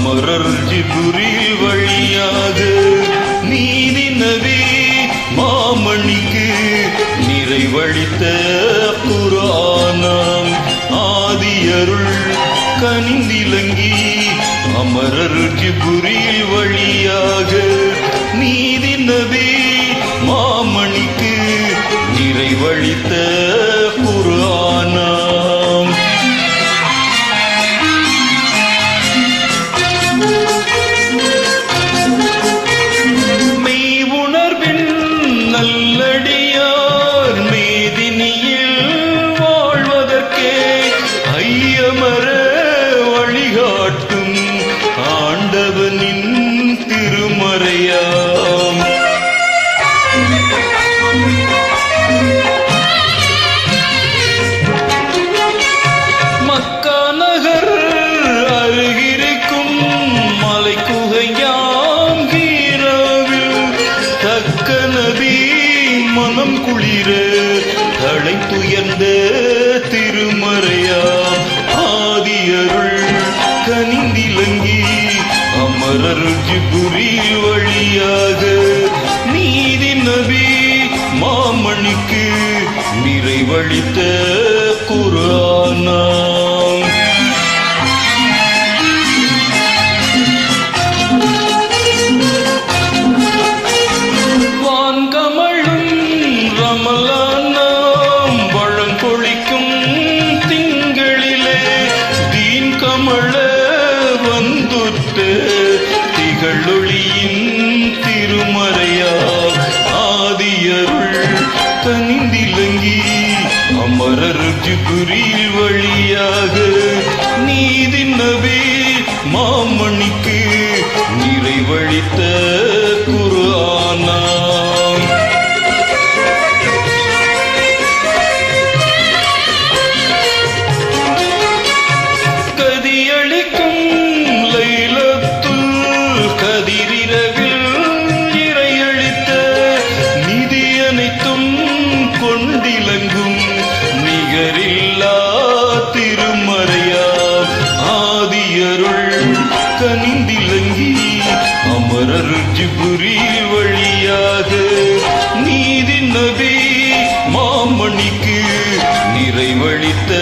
அமரர் ஜிப்ரீல் வழியாக நீதி நபி மாமணிக்கு நிறைவழித்த குர்ஆனாம் ஆதியருள் கனிந்திலங்கி அமரர் ஜிப்ரீல் வழியாக நீதி நபி மாமணிக்கு நிறைவழித்த குர்ஆனாம் மெய் உணர்வின் நல்லடியார் மேதினியில் வாழ்வதற்கே ஐயமர வழிகாட்டும் ஆண்டவனின் திருமறையாம் மக்கா நகர் அருகிருக்கும் மலை குகையாம் ஹீராவில் தக்க நபி மனம் குளிர தலை துயர்ந்த திருமறையாம் ஆதியருள் கனிந்திலங்கி அமரர் ஜிப்ரீல் வழியாக நீதி நபி மாமணிக்கு நிறைவழித்த குர்ஆனாம் வான்கமழும் ரமலானாம் வளம் பொழிக்கும் திங்களிலே தீன் கமழ வந்துட்ட திகழொளியின் திருமறையாம் ஆதியருள் கனிந்திலங்கி அமரர் ஜிப்ரீல் வழியாக நீதி நபி மாமணிக்கு நிறைவழித்த குர்ஆனாம் கதியளிக்கும் லைலத்துல் கதிரிரவில் இறையளித்த நிதி அனைத்தும் கொண்டிலங்கும் நிகரில்லா திருமறையாம் ஆதியருள் கனிந்திலங்கி அமரர் ஜிப்ரீல் வழியாக நீதி நபி மாமணிக்கு நிறைவழித்த